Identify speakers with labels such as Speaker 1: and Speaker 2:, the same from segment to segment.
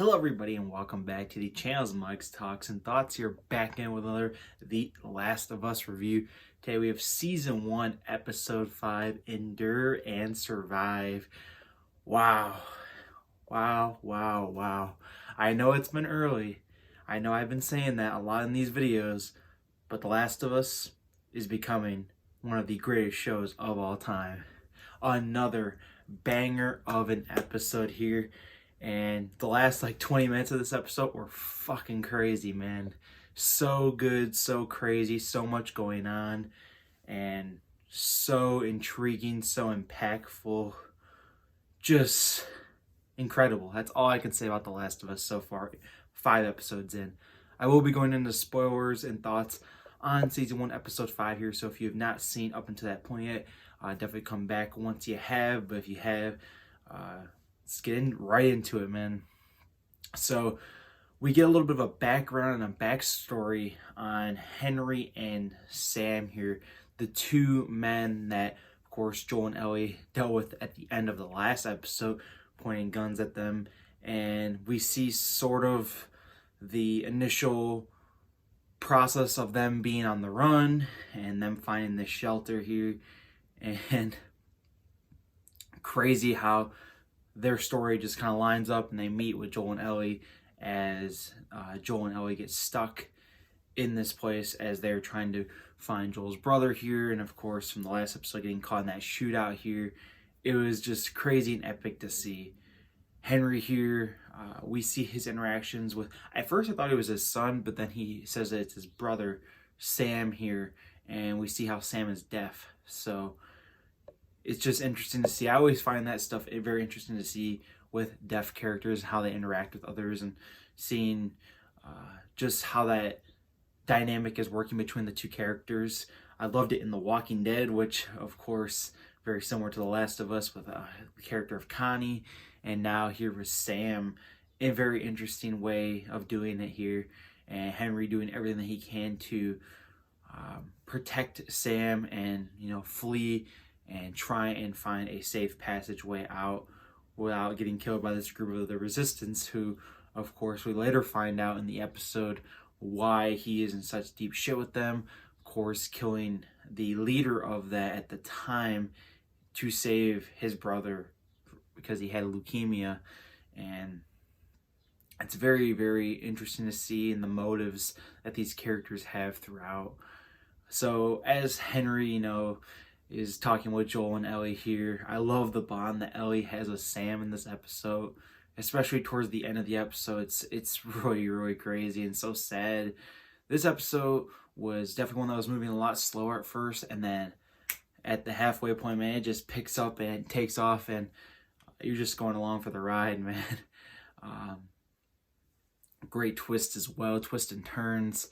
Speaker 1: Hello everybody and welcome back to the channel's Mike's Talks and Thoughts here, back in with another The Last of Us review. Today we have Season 1, Episode 5, Endure and Survive. Wow. Wow. I know it's been early. I know I've been saying that a lot in these videos, but The Last of Us is becoming one of the greatest shows of all time. Another banger of an episode here. And the last 20 minutes of this episode were fucking crazy, man. So good, so crazy, so much going on, and so intriguing, so impactful. Just incredible. That's all I can say about The Last of Us so far, 5 episodes in. I will be going into spoilers and thoughts on Season 1, Episode 5 here, so if you have not seen up until that point yet, definitely come back once you have, but if you have, let's get right into it, man. So we get a little bit of a background and a backstory on Henry and Sam here, the two men that, of course, Joel and Ellie dealt with at the end of the last episode, pointing guns at them. And we see sort of the initial process of them being on the run and them finding this shelter here. And crazy how their story just kind of lines up and they meet with Joel and Ellie as Joel and Ellie get stuck in this place as they're trying to find Joel's brother here. And of course, from the last episode, getting caught in that shootout here. It was just crazy and epic to see. Henry here, we see his interactions with, at first I thought it was his son, but then he says that it's his brother, Sam here. And we see how Sam is deaf. So it's just interesting to see. I always find that stuff very interesting to see with deaf characters, how they interact with others, and seeing just how that dynamic is working between the two characters. I loved it in The Walking Dead, which, of course, very similar to The Last of Us with the character of Connie, and now here with Sam, in a very interesting way of doing it here, and Henry doing everything that he can to protect Sam and, flee and try and find a safe passageway out without getting killed by this group of the Resistance, who, of course, we later find out in the episode why he is in such deep shit with them. Of course, killing the leader of that at the time to save his brother because he had leukemia. And it's very, very interesting to see in the motives that these characters have throughout. So as Henry, is talking with Joel and Ellie here, I love the bond that Ellie has with Sam in this episode, especially towards the end of the episode. It's really, really crazy and so sad. This episode was definitely one that was moving a lot slower at first, and then at the halfway point, man, it just picks up and takes off, and you're just going along for the ride, man. Great twist as well, twists and turns.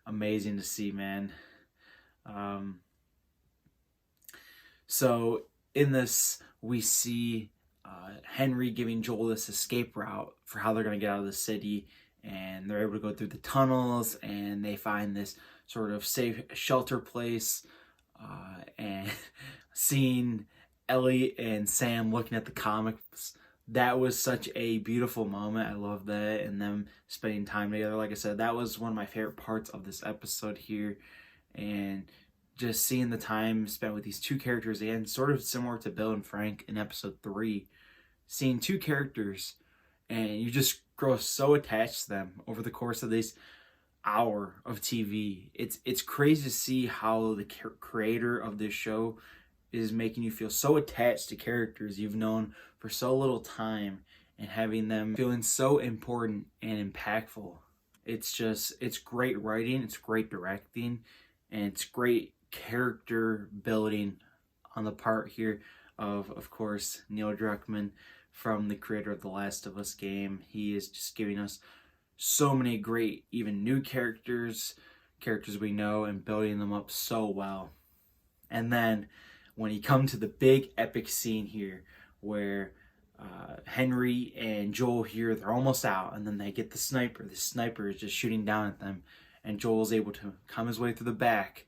Speaker 1: Amazing to see, man. So in this, we see Henry giving Joel this escape route for how they're going to get out of the city, and they're able to go through the tunnels, and they find this sort of safe shelter place, and seeing Ellie and Sam looking at the comics, that was such a beautiful moment. I love that, and them spending time together. Like I said, that was one of my favorite parts of this episode here, and just seeing the time spent with these two characters again, sort of similar to Bill and Frank in episode 3, seeing two characters and you just grow so attached to them over the course of this hour of TV. It's crazy to see how the creator of this show is making you feel so attached to characters you've known for so little time and having them feeling so important and impactful. It's great writing, it's great directing, and it's great character building on the part here of course, Neil Druckmann, from the creator of The Last of Us game. He is just giving us so many great, even new characters we know, and building them up so well. And then when you come to the big epic scene here where Henry and Joel here, they're almost out, and then they get the sniper. The sniper is just shooting down at them, and Joel's able to come his way through the back,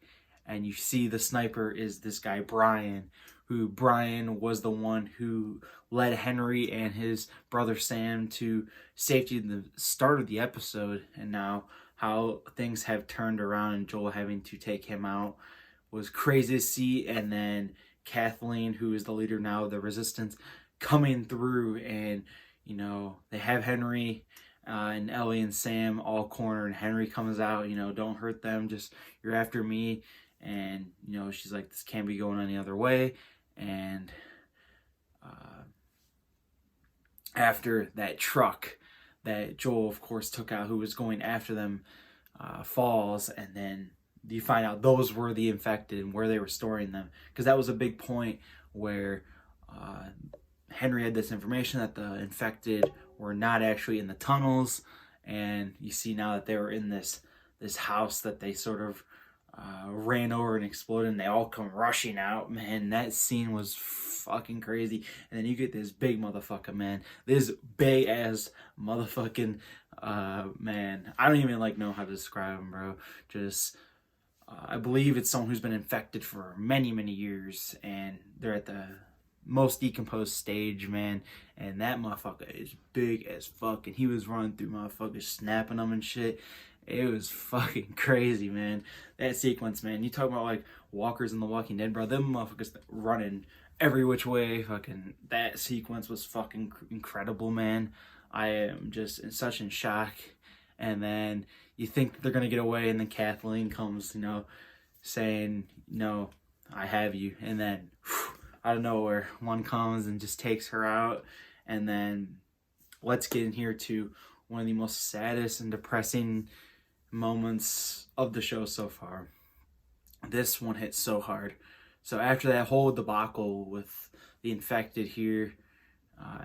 Speaker 1: and you see the sniper is this guy Brian, who Brian was the one who led Henry and his brother Sam to safety in the start of the episode, and now how things have turned around and Joel having to take him out was crazy to see. And then Kathleen, who is the leader now of the Resistance, coming through, and they have Henry and Ellie and Sam all cornered, and Henry comes out, don't hurt them, just you're after me. And she's like, this can't be going any other way. And after that truck that Joel of course took out, who was going after them, falls, and then you find out those were the infected and where they were storing them, because that was a big point where Henry had this information that the infected were not actually in the tunnels, and you see now that they were in this house that they sort of ran over and exploded, and they all come rushing out. Man, that scene was fucking crazy. And then you get this big motherfucker, man. This big ass motherfucking man. I don't even know how to describe him, bro. Just I believe it's someone who's been infected for many, many years, and they're at the most decomposed stage, man. And that motherfucker is big as fuck, and he was running through motherfuckers, snapping them and shit. It was fucking crazy, man. That sequence, man. You talk about walkers in The Walking Dead, bro. Them motherfuckers running every which way. Fucking that sequence was fucking incredible, man. I am just such in shock. And then you think that they're gonna get away, and then Kathleen comes, saying, "No, I have you." And then out of nowhere, one comes and just takes her out. And then let's get in here to one of the most saddest and depressing moments of the show so far. This one hit so hard. So after that whole debacle with the infected here,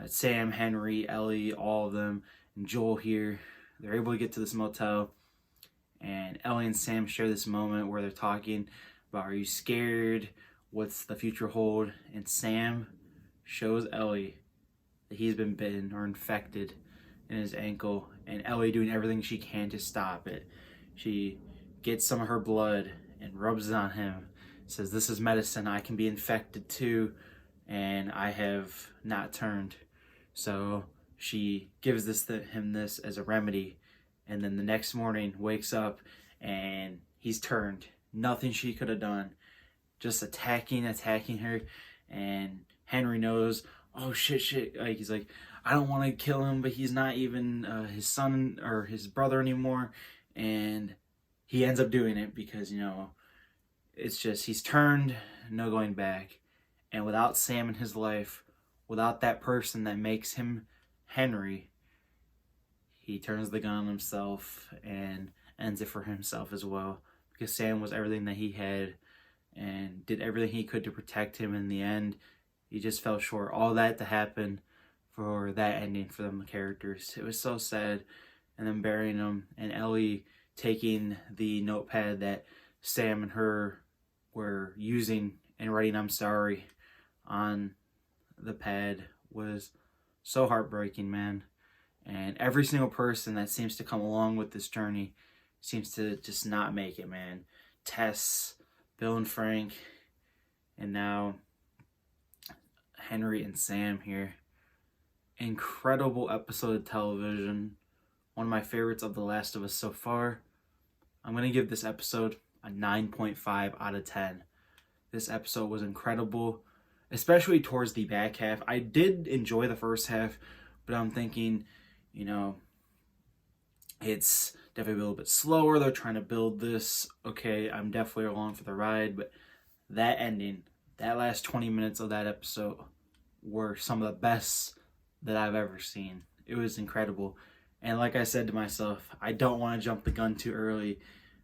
Speaker 1: Sam, Henry, Ellie, all of them, and Joel here, they're able to get to this motel, and Ellie and Sam share this moment where they're talking about, are you scared? What's the future hold? And Sam shows Ellie that he's been bitten or infected in his ankle, and Ellie doing everything she can to stop it. She gets some of her blood and rubs it on him, says, this is medicine, I can be infected too, and I have not turned. So she gives him this as a remedy, and then the next morning wakes up and he's turned. Nothing she could have done, just attacking her. And Henry knows, oh shit, he's like, I don't want to kill him, but he's not even his son or his brother anymore. And he ends up doing it because, it's just, he's turned, no going back. And without Sam in his life, without that person that makes him Henry, he turns the gun on himself and ends it for himself as well. Because Sam was everything that he had and did everything he could to protect him. In the end, he just fell short. All that to happen for that ending for them, the characters. It was so sad. And then burying him, and Ellie taking the notepad that Sam and her were using and writing "I'm sorry" on the pad was so heartbreaking, man. And every single person that seems to come along with this journey seems to just not make it, man. Tess, Bill and Frank, and now Henry and Sam here. Incredible episode of television. One of my favorites of The Last of Us so far. I'm going to give this episode a 9.5 out of 10. This episode was incredible, especially towards the back half. I did enjoy the first half, but I'm thinking, it's definitely a little bit slower. They're trying to build this. Okay, I'm definitely along for the ride, but that ending, that last 20 minutes of that episode were some of the best that I've ever seen. It was incredible. And like I said to myself, I don't want to jump the gun too early,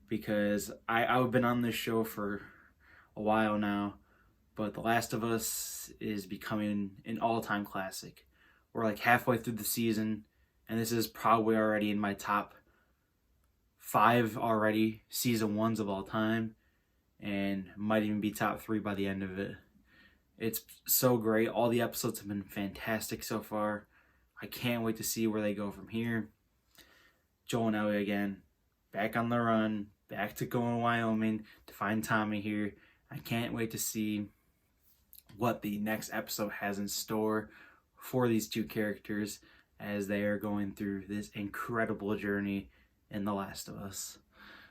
Speaker 1: because I've been on this show for a while now, but The Last of Us is becoming an all-time classic. We're halfway through the season, and this is probably already in my top 5 already, season 1s of all time, and might even be top 3 by the end of it. It's so great. All the episodes have been fantastic so far. I can't wait to see where they go from here. Joel and Ellie again, back on the run, back to going to Wyoming to find Tommy here. I can't wait to see what the next episode has in store for these two characters as they are going through this incredible journey in The Last of Us.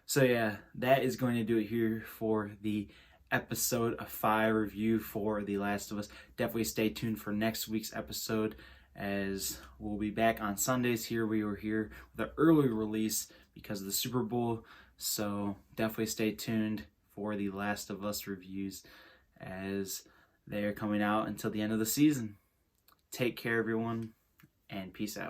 Speaker 1: So yeah, that is going to do it here for the episode 5 review for The Last of Us. Definitely stay tuned for next week's episode, as we'll be back on Sundays here. We were here with an early release because of the Super Bowl, so definitely stay tuned for The Last of Us reviews as they are coming out until the end of the season. Take care, everyone, and peace out.